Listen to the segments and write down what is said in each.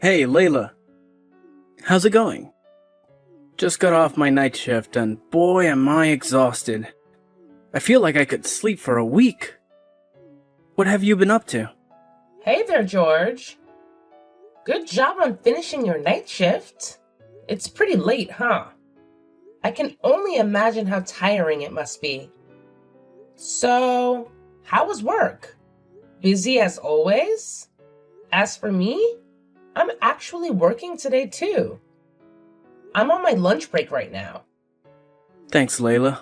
Hey, Layla. How's it going? Just got off my night shift and boy am I exhausted. I feel like I could sleep for a week. What have you been up to? Hey there, George. Good job on finishing your night shift. It's pretty late, huh? I can only imagine how tiring it must be. So, how was work? Busy as always? As for me, I'm actually working today too. I'm on my lunch break right now. Thanks, Layla.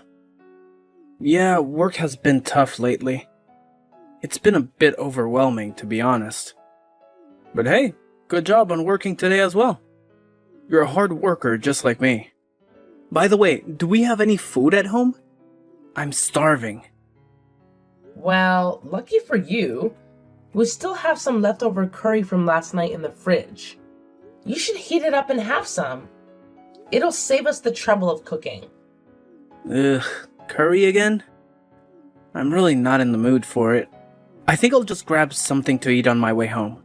Yeah, work has been tough lately. It's been a bit overwhelming, to be honest. But hey, good job on working today as well. You're a hard worker just like me. By the way, do we have any food at home? I'm starving. Well, lucky for you, we still have some leftover curry from last night in the fridge. You should heat it up and have some. It'll save us the trouble of cooking. Ugh, curry again? I'm really not in the mood for it. I think I'll just grab something to eat on my way home.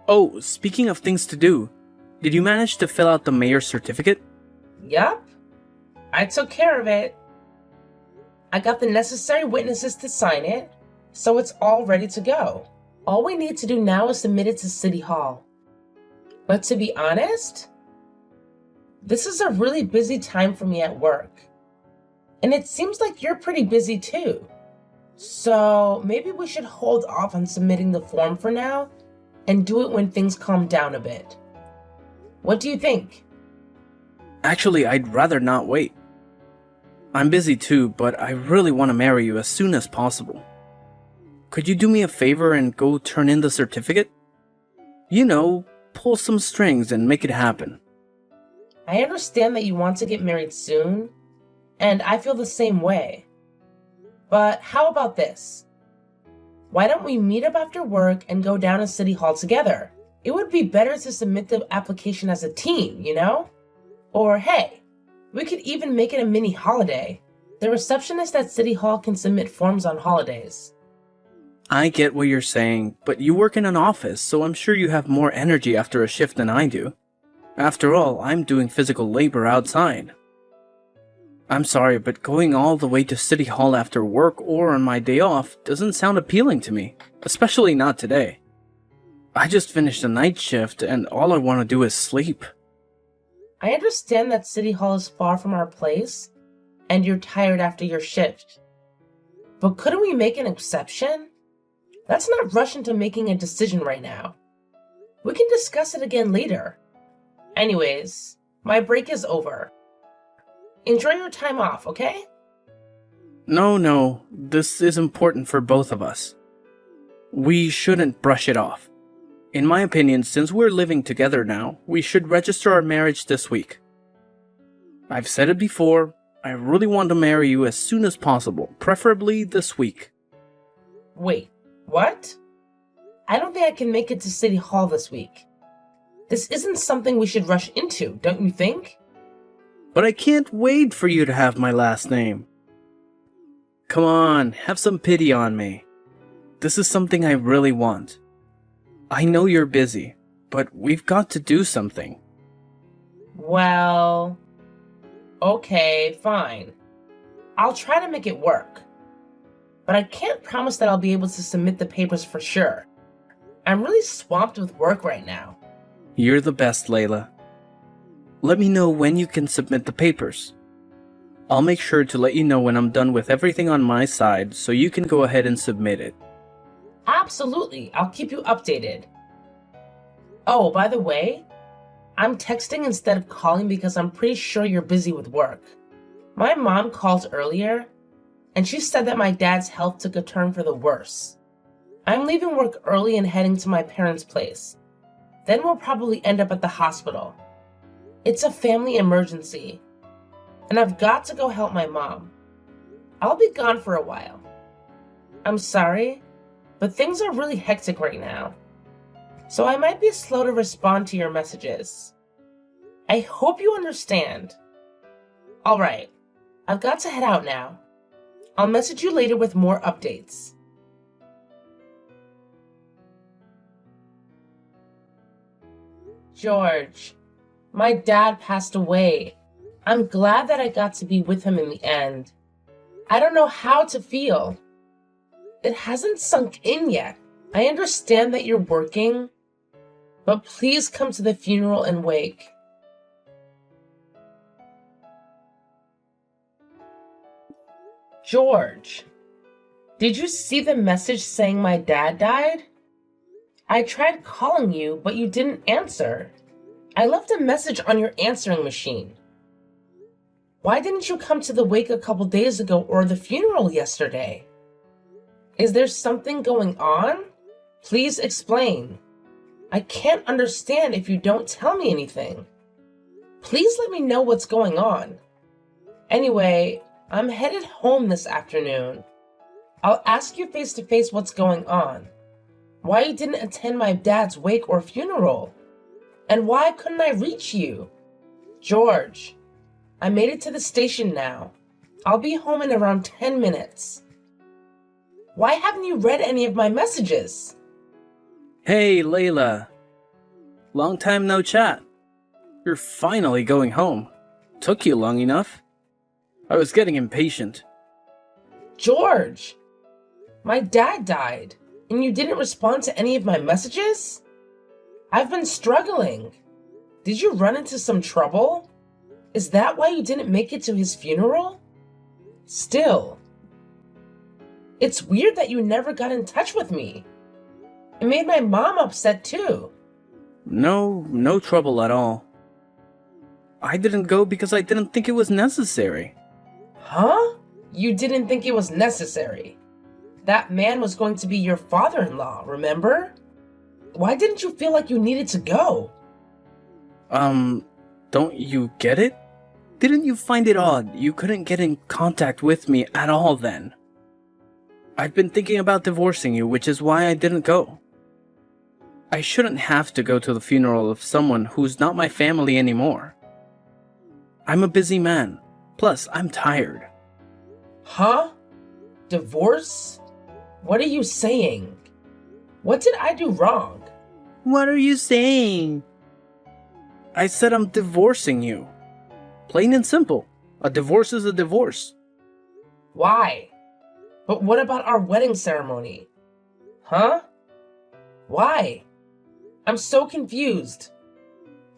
Oh, speaking of things to do, did you manage to fill out the mayor's certificate? Yup, I took care of it. I got the necessary witnesses to sign it, so it's all ready to go. All we need to do now is submit it to City Hall. But to be honest, this is a really busy time for me at work. And it seems like you're pretty busy too. So maybe we should hold off on submitting the form for now and do it when things calm down a bit. What do you think? Actually, I'd rather not wait. I'm busy too, but I really want to marry you as soon as possible. Could you do me a favor and go turn in the certificate? You know, pull some strings and make it happen. I understand that you want to get married soon, and I feel the same way. But how about this? Why don't we meet up after work and go down to City Hall together? It would be better to submit the application as a team, you know? Or hey, we could even make it a mini holiday. The receptionist at City Hall can submit forms on holidays. I get what you're saying, but you work in an office, so I'm sure you have more energy after a shift than I do. After all, I'm doing physical labor outside. I'm sorry, but going all the way to City Hall after work or on my day off doesn't sound appealing to me, especially not today. I just finished a night shift and all I want to do is sleep. I understand that City Hall is far from our place, and you're tired after your shift. But couldn't we make an exception? Let's not rush into making a decision right now. We can discuss it again later. Anyways, my break is over. Enjoy your time off, okay? No, this is important for both of us. We shouldn't brush it off. In my opinion, since we're living together now, we should register our marriage this week. I've said it before, I really want to marry you as soon as possible, preferably this week. Wait, what? I don't think I can make it to City Hall this week. This isn't something we should rush into, don't you think? But I can't wait for you to have my last name. Come on, have some pity on me. This is something I really want. I know you're busy, but we've got to do something. Well, okay, fine. I'll try to make it work. But I can't promise that I'll be able to submit the papers for sure. I'm really swamped with work right now. You're the best, Layla. Let me know when you can submit the papers. I'll make sure to let you know when I'm done with everything on my side so you can go ahead and submit it. Absolutely, I'll keep you updated. Oh, by the way, I'm texting instead of calling because I'm pretty sure you're busy with work. My mom called earlier, and she said that my dad's health took a turn for the worse. I'm leaving work early and heading to my parents' place. Then we'll probably end up at the hospital. It's a family emergency, and I've got to go help my mom. I'll be gone for a while. I'm sorry, but things are really hectic right now, so I might be slow to respond to your messages. I hope you understand. Alright, I've got to head out now. I'll message you later with more updates. George, my dad passed away. I'm glad that I got to be with him in the end. I don't know how to feel. It hasn't sunk in yet. I understand that you're working, but please come to the funeral and wake. George, did you see the message saying my dad died? I tried calling you, but you didn't answer. I left a message on your answering machine. Why didn't you come to the wake a couple days ago or the funeral yesterday? Is there something going on? Please explain. I can't understand if you don't tell me anything. Please let me know what's going on. Anyway, I'm headed home this afternoon. I'll ask you face to face what's going on. Why you didn't attend my dad's wake or funeral? And why couldn't I reach you? George, I made it to the station now. I'll be home in around 10 minutes. Why haven't you read any of my messages? Hey, Layla. Long time no chat. You're finally going home. Took you long enough. I was getting impatient. George, my dad died, and you didn't respond to any of my messages? I've been struggling. Did you run into some trouble? Is that why you didn't make it to his funeral? Still, it's weird that you never got in touch with me. It made my mom upset too. No trouble at all. I didn't go because I didn't think it was necessary. Huh? You didn't think it was necessary? That man was going to be your father-in-law, remember? Why didn't you feel like you needed to go? Don't you get it? Didn't you find it odd you couldn't get in contact with me at all then? I've been thinking about divorcing you, which is why I didn't go. I shouldn't have to go to the funeral of someone who's not my family anymore. I'm a busy man. Plus, I'm tired. Huh? Divorce? What are you saying? What did I do wrong? What are you saying? I said I'm divorcing you. Plain and simple. A divorce is a divorce. Why? But what about our wedding ceremony? Huh? Why? I'm so confused.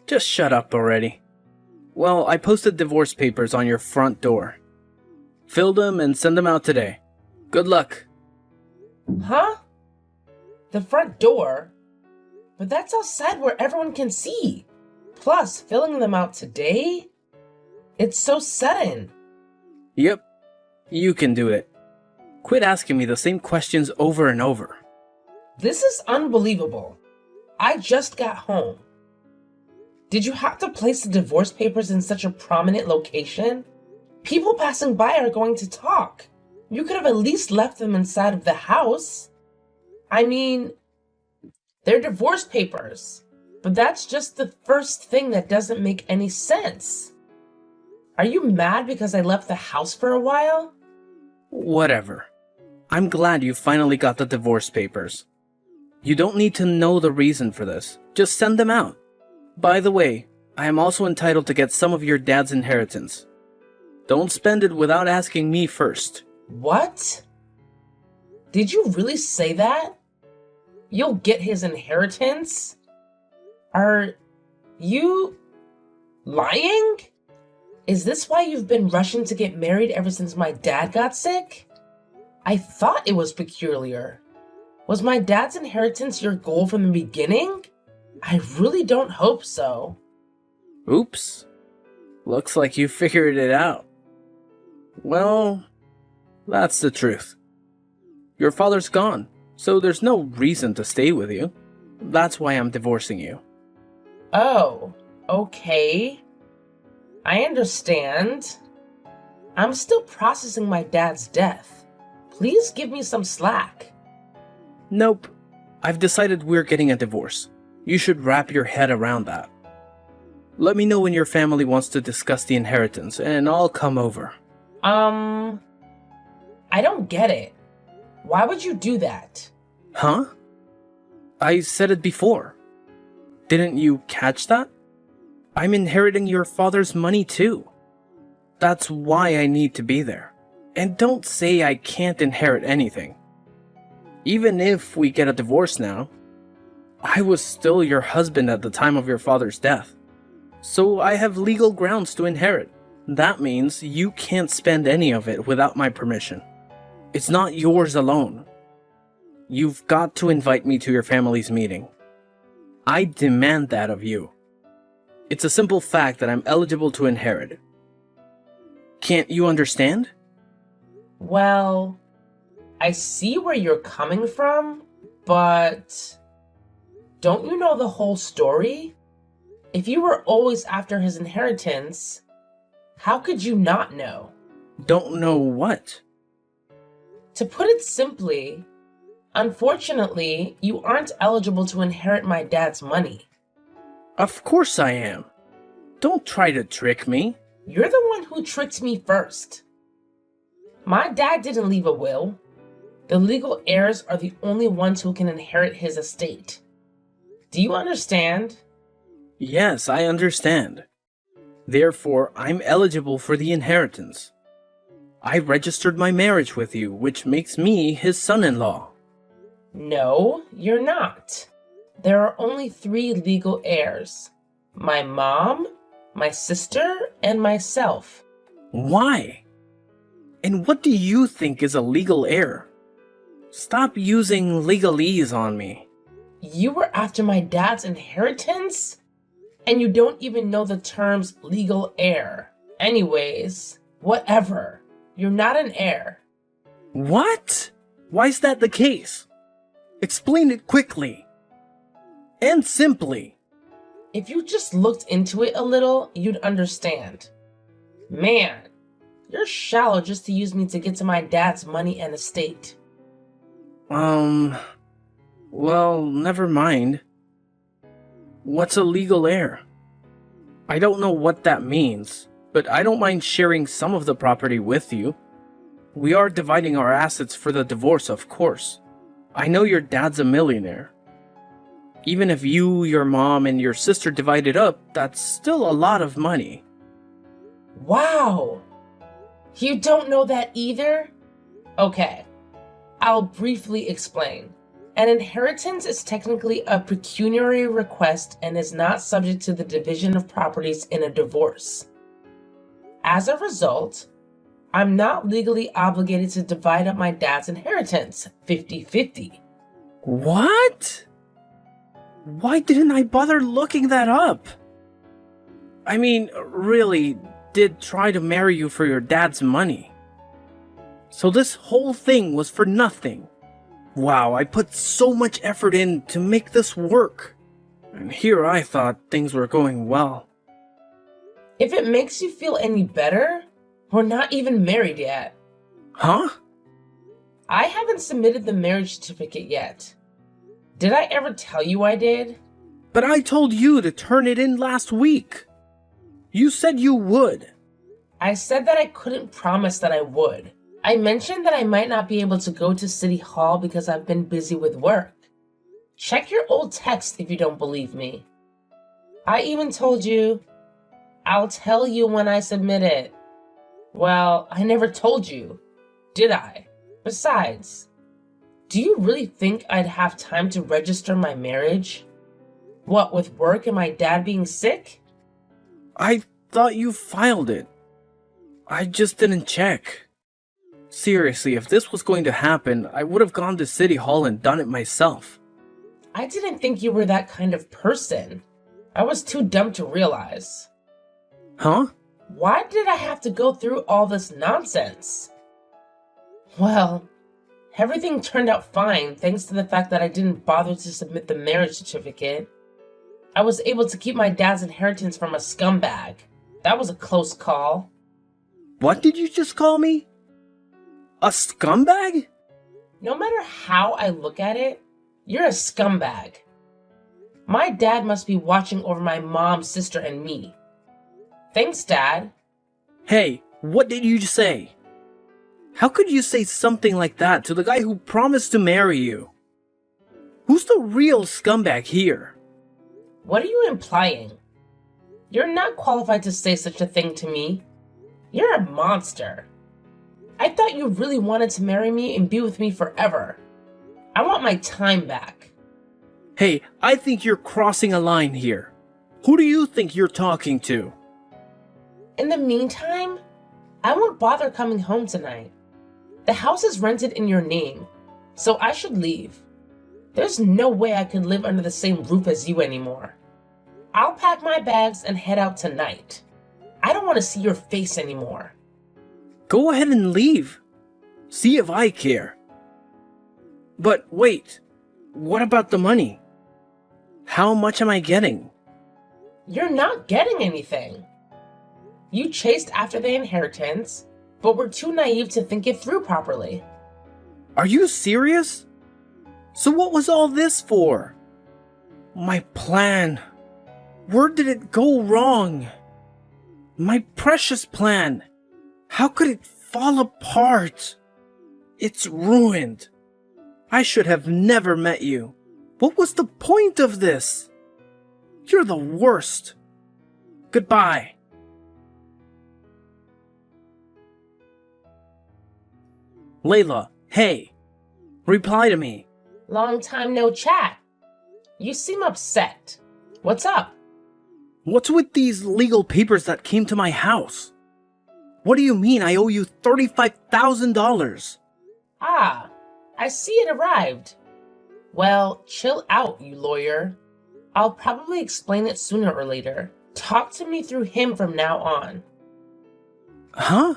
Just shut up already. Well, I posted divorce papers on your front door. Fill them and send them out today. Good luck. Huh? The front door? But that's outside where everyone can see. Plus, filling them out today? It's so sudden. Yep, you can do it. Quit asking me the same questions over and over. This is unbelievable. I just got home. Did you have to place the divorce papers in such a prominent location? People passing by are going to talk. You could have at least left them inside of the house. I mean, they're divorce papers. But that's just the first thing that doesn't make any sense. Are you mad because I left the house for a while? Whatever. I'm glad you finally got the divorce papers. You don't need to know the reason for this. Just send them out. By the way, I am also entitled to get some of your dad's inheritance. Don't spend it without asking me first. What? Did you really say that? You'll get his inheritance? Are you lying? Is this why you've been rushing to get married ever since my dad got sick? I thought it was peculiar. Was my dad's inheritance your goal from the beginning? I really don't hope so. Oops. Looks like you figured it out. Well, that's the truth. Your father's gone, so there's no reason to stay with you. That's why I'm divorcing you. Oh, okay. I understand. I'm still processing my dad's death. Please give me some slack. Nope. I've decided we're getting a divorce. You should wrap your head around that. Let me know when your family wants to discuss the inheritance, and I'll come over. I don't get it. Why would you do that? Huh? I said it before. Didn't you catch that? I'm inheriting your father's money too. That's why I need to be there. And don't say I can't inherit anything. Even if we get a divorce now, I was still your husband at the time of your father's death. So I have legal grounds to inherit. That means you can't spend any of it without my permission. It's not yours alone. You've got to invite me to your family's meeting. I demand that of you. It's a simple fact that I'm eligible to inherit. Can't you understand? Well, I see where you're coming from, but don't you know the whole story? If you were always after his inheritance, how could you not know? Don't know what? To put it simply, unfortunately, you aren't eligible to inherit my dad's money. Of course I am. Don't try to trick me. You're the one who tricked me first. My dad didn't leave a will. The legal heirs are the only ones who can inherit his estate. Do you understand? Yes, I understand. Therefore, I'm eligible for the inheritance. I registered my marriage with you, which makes me his son-in-law. No, you're not. There are only 3 legal heirs. My mom, my sister, and myself. Why? And what do you think is a legal heir? Stop using legalese on me. You were after my dad's inheritance? And you don't even know the terms legal heir. Anyways, whatever. You're not an heir. What? Why's that the case? Explain it quickly. And simply. If you just looked into it a little, you'd understand. Man, you're shallow just to use me to get to my dad's money and estate. Well, never mind. What's a legal heir? I don't know what that means, but I don't mind sharing some of the property with you. We are dividing our assets for the divorce, of course. I know your dad's a millionaire. Even if you, your mom, and your sister divide it up, that's still a lot of money. Wow! You don't know that either? Okay, I'll briefly explain. An inheritance is technically a pecuniary request and is not subject to the division of properties in a divorce. As a result, I'm not legally obligated to divide up my dad's inheritance 50-50. What? Why didn't I bother looking that up? I mean, really, did try to marry you for your dad's money. So this whole thing was for nothing. Wow, I put so much effort in to make this work. And here I thought things were going well. If it makes you feel any better, we're not even married yet. Huh? I haven't submitted the marriage certificate yet. Did I ever tell you I did? But I told you to turn it in last week. You said you would. I said that I couldn't promise that I would. I mentioned that I might not be able to go to City Hall because I've been busy with work. Check your old text if you don't believe me. I even told you, I'll tell you when I submit it. Well, I never told you, did I? Besides, do you really think I'd have time to register my marriage? What, with work and my dad being sick? I thought you filed it. I just didn't check. Seriously, if this was going to happen, I would have gone to City Hall and done it myself. I didn't think you were that kind of person. I was too dumb to realize. Huh? Why did I have to go through all this nonsense? Well, everything turned out fine thanks to the fact that I didn't bother to submit the marriage certificate. I was able to keep my dad's inheritance from a scumbag. That was a close call. What did you just call me? A scumbag? No matter how I look at it, you're a scumbag. My dad must be watching over my mom, sister, and me. Thanks, Dad. Hey, what did you say? How could you say something like that to the guy who promised to marry you? Who's the real scumbag here? What are you implying? You're not qualified to say such a thing to me. You're a monster. I thought you really wanted to marry me and be with me forever. I want my time back. Hey, I think you're crossing a line here. Who do you think you're talking to? In the meantime, I won't bother coming home tonight. The house is rented in your name, so I should leave. There's no way I can live under the same roof as you anymore. I'll pack my bags and head out tonight. I don't want to see your face anymore. Go ahead and leave. See if I care. But wait, what about the money? How much am I getting? You're not getting anything. You chased after the inheritance, but were too naive to think it through properly. Are you serious? So what was all this for? My plan. Where did it go wrong? My precious plan. How could it fall apart? It's ruined. I should have never met you. What was the point of this? You're the worst. Goodbye. Layla, hey. Reply to me. Long time no chat. You seem upset. What's up? What's with these legal papers that came to my house? What do you mean I owe you $35,000? Ah, I see it arrived. Well, chill out, you lawyer. I'll probably explain it sooner or later. Talk to me through him from now on. Huh?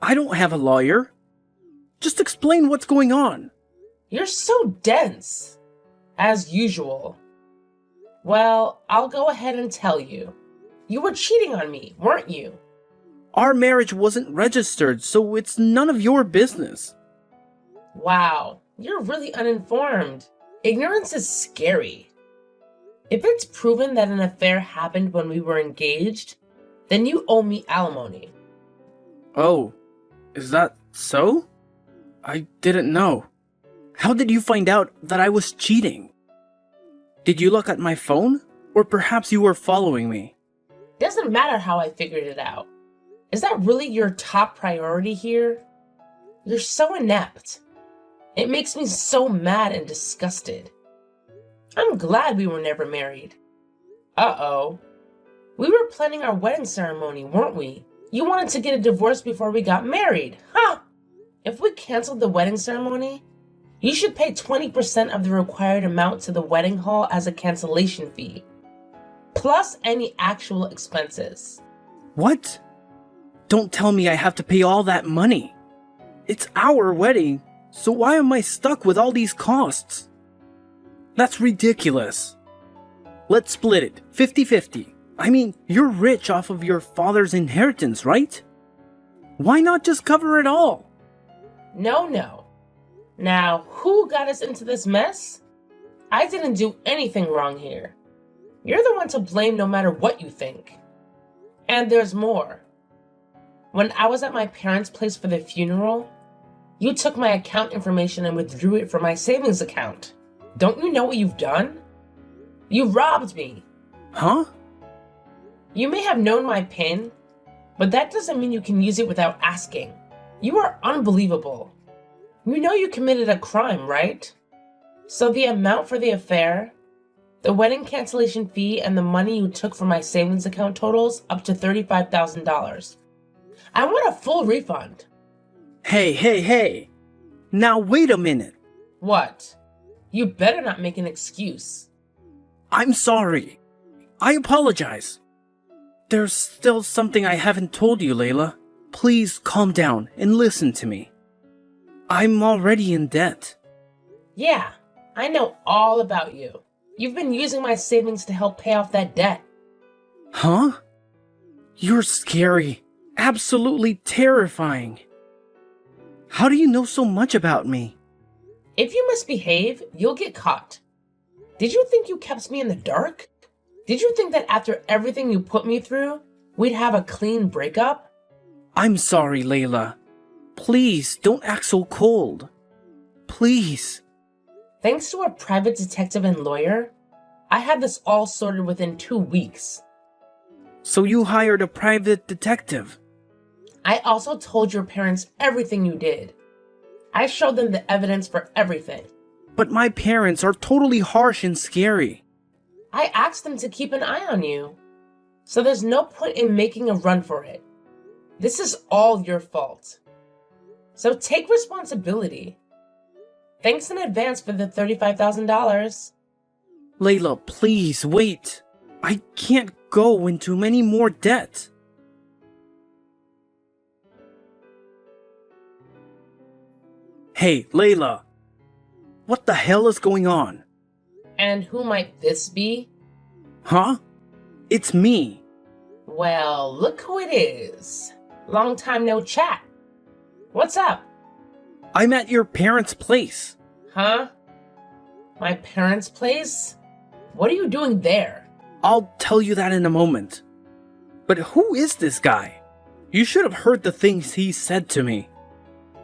I don't have a lawyer. Just explain what's going on. You're so dense. As usual. Well, I'll go ahead and tell you. You were cheating on me, weren't you? Our marriage wasn't registered, so it's none of your business. Wow, you're really uninformed. Ignorance is scary. If it's proven that an affair happened when we were engaged, then you owe me alimony. Oh, is that so? I didn't know. How did you find out that I was cheating? Did you look at my phone? Or perhaps you were following me? Doesn't matter how I figured it out. Is that really your top priority here? You're so inept. It makes me so mad and disgusted. I'm glad we were never married. Uh-oh. We were planning our wedding ceremony, weren't we? You wanted to get a divorce before we got married, huh? If we canceled the wedding ceremony, you should pay 20% of the required amount to the wedding hall as a cancellation fee, plus any actual expenses. What? Don't tell me I have to pay all that money. It's our wedding, so why am I stuck with all these costs? That's ridiculous. Let's split it, 50-50. I mean, you're rich off of your father's inheritance, right? Why not just cover it all? No. Now, who got us into this mess? I didn't do anything wrong here. You're the one to blame no matter what you think. And there's more. When I was at my parents' place for the funeral, you took my account information and withdrew it from my savings account. Don't you know what you've done? You robbed me. Huh? You may have known my PIN, but that doesn't mean you can use it without asking. You are unbelievable. You know you committed a crime, right? So the amount for the affair, the wedding cancellation fee, and the money you took from my savings account totals up to $35,000. I want a full refund. Hey. Now wait a minute. What? You better not make an excuse. I'm sorry. I apologize. There's still something I haven't told you, Layla. Please calm down and listen to me. I'm already in debt. Yeah, I know all about you. You've been using my savings to help pay off that debt. Huh? You're scary. Absolutely terrifying. How do you know so much about me? If you misbehave, you'll get caught. Did you think you kept me in the dark? Did you think that after everything you put me through, we'd have a clean breakup? I'm sorry, Layla. Please, don't act so cold. Please. Thanks to a private detective and lawyer, I had this all sorted within 2 weeks. So you hired a private detective? I also told your parents everything you did. I showed them the evidence for everything. But my parents are totally harsh and scary. I asked them to keep an eye on you. So there's no point in making a run for it. This is all your fault. So take responsibility. Thanks in advance for the $35,000. Layla, please wait. I can't go into many more debt. Hey, Layla. What the hell is going on? And who might this be? Huh? It's me. Well, look who it is. Long time no chat. What's up? I'm at your parents' place. Huh? My parents' place? What are you doing there? I'll tell you that in a moment. But who is this guy? You should have heard the things he said to me.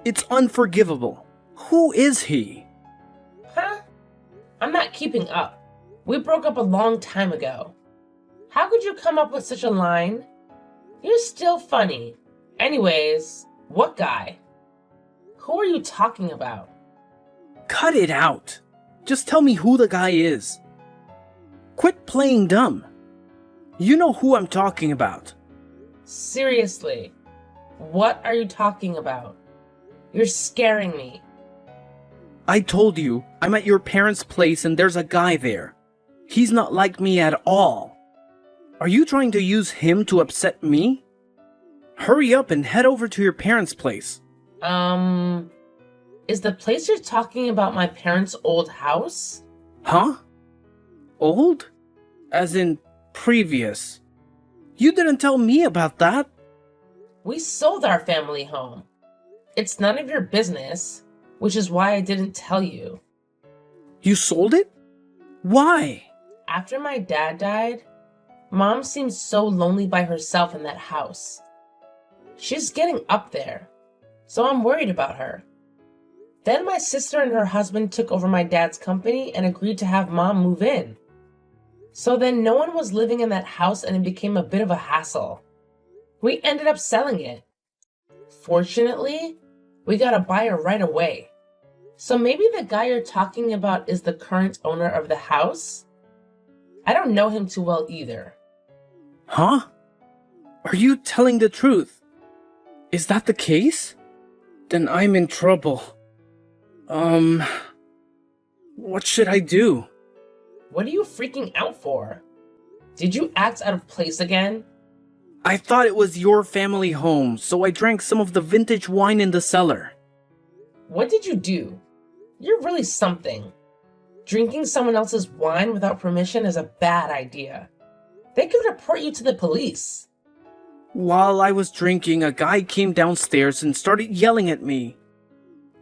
It's unforgivable. Who is he? Huh? I'm not keeping up. We broke up a long time ago. How could you come up with such a line? You're still funny. Anyways, what guy? Who are you talking about? Cut it out. Just tell me who the guy is. Quit playing dumb. You know who I'm talking about. Seriously, what are you talking about? You're scaring me. I told you, I'm at your parents' place and there's a guy there. He's not like me at all. Are you trying to use him to upset me? Hurry up and head over to your parents' place. Is the place you're talking about my parents' old house? Huh? Old? As in previous. You didn't tell me about that. We sold our family home. It's none of your business, which is why I didn't tell you. You sold it? Why? After my dad died, Mom seemed so lonely by herself in that house. She's getting up there, so I'm worried about her. Then my sister and her husband took over my dad's company and agreed to have Mom move in. So then no one was living in that house and it became a bit of a hassle. We ended up selling it. Fortunately, we got a buyer right away. So maybe the guy you're talking about is the current owner of the house? I don't know him too well either. Huh? Are you telling the truth? Is that the case? Then I'm in trouble. What should I do? What are you freaking out for? Did you act out of place again? I thought it was your family home, so I drank some of the vintage wine in the cellar. What did you do? You're really something. Drinking someone else's wine without permission is a bad idea. They could report you to the police. While I was drinking, a guy came downstairs and started yelling at me.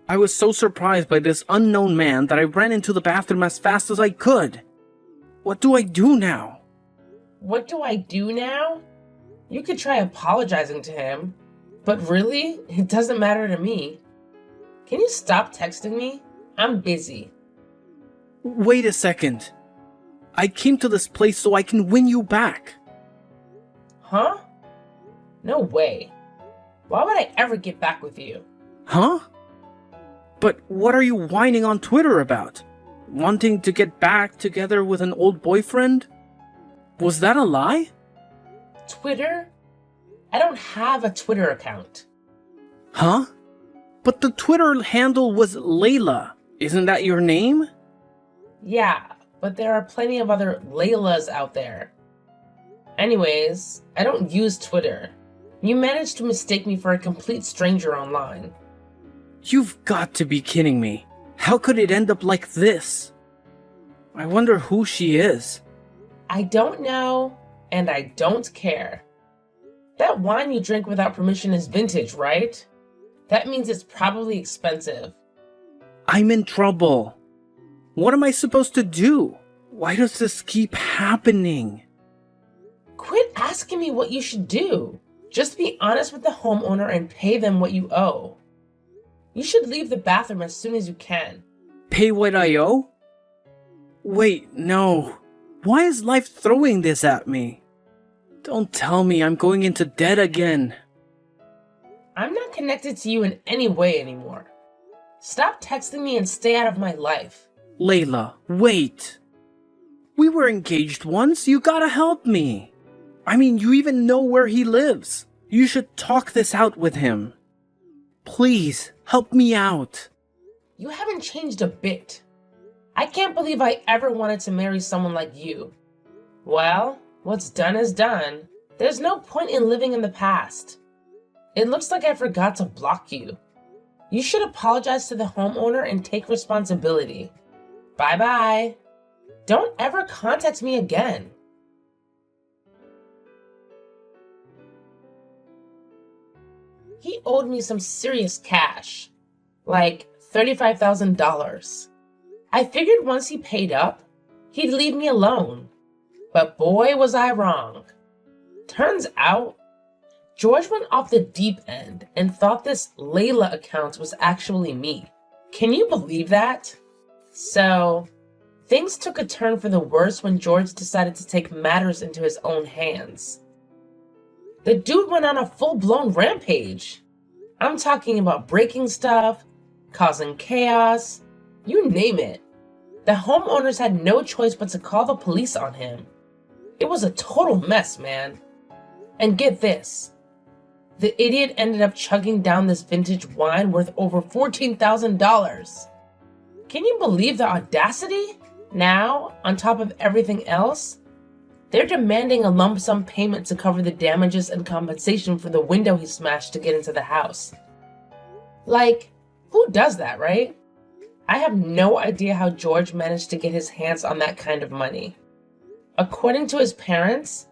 I was so surprised by this unknown man that I ran into the bathroom as fast as I could. What do I do now? What do I do now? You could try apologizing to him, but really, it doesn't matter to me. Can you stop texting me? I'm busy. Wait a second. I came to this place so I can win you back. Huh? No way. Why would I ever get back with you? Huh? But what are you whining on Twitter about? Wanting to get back together with an old boyfriend? Was that a lie? Twitter? I don't have a Twitter account. Huh? But the Twitter handle was Layla. Isn't that your name? Yeah, but there are plenty of other Laylas out there. Anyways, I don't use Twitter. You managed to mistake me for a complete stranger online. You've got to be kidding me. How could it end up like this? I wonder who she is. I don't know, and I don't care. That wine you drink without permission is vintage, right? That means it's probably expensive. I'm in trouble. What am I supposed to do? Why does this keep happening? Quit asking me what you should do. Just be honest with the homeowner and pay them what you owe. You should leave the bathroom as soon as you can. Pay what I owe? Wait, no. Why is life throwing this at me? Don't tell me I'm going into debt again. I'm not connected to you in any way anymore. Stop texting me and stay out of my life. Layla, wait. We were engaged once, you gotta help me. I mean, you even know where he lives. You should talk this out with him. Please, help me out. You haven't changed a bit. I can't believe I ever wanted to marry someone like you. Well, what's done is done. There's no point in living in the past. It looks like I forgot to block you. You should apologize to the homeowner and take responsibility. Bye-bye. Don't ever contact me again. He owed me some serious cash, like $35,000. I figured once he paid up, he'd leave me alone. But boy, was I wrong. Turns out, George went off the deep end and thought this Layla account was actually me. Can you believe that? So, things took a turn for the worse when George decided to take matters into his own hands. The dude went on a full-blown rampage. I'm talking about breaking stuff, causing chaos, you name it. The homeowners had no choice but to call the police on him. It was a total mess, man. And get this. The idiot ended up chugging down this vintage wine worth over $14,000. Can you believe the audacity? Now, on top of everything else, they're demanding a lump sum payment to cover the damages and compensation for the window he smashed to get into the house. Like, who does that, right? I have no idea how George managed to get his hands on that kind of money. According to his parents,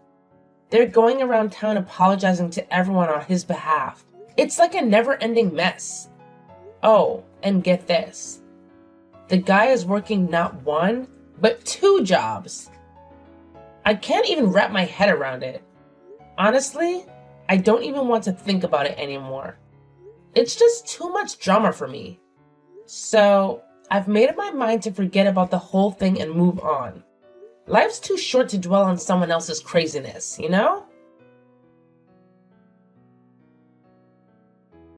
they're going around town apologizing to everyone on his behalf. It's like a never-ending mess. Oh, and get this. The guy is working not one, but 2 jobs. I can't even wrap my head around it. Honestly, I don't even want to think about it anymore. It's just too much drama for me. So, I've made up my mind to forget about the whole thing and move on. Life's too short to dwell on someone else's craziness, you know?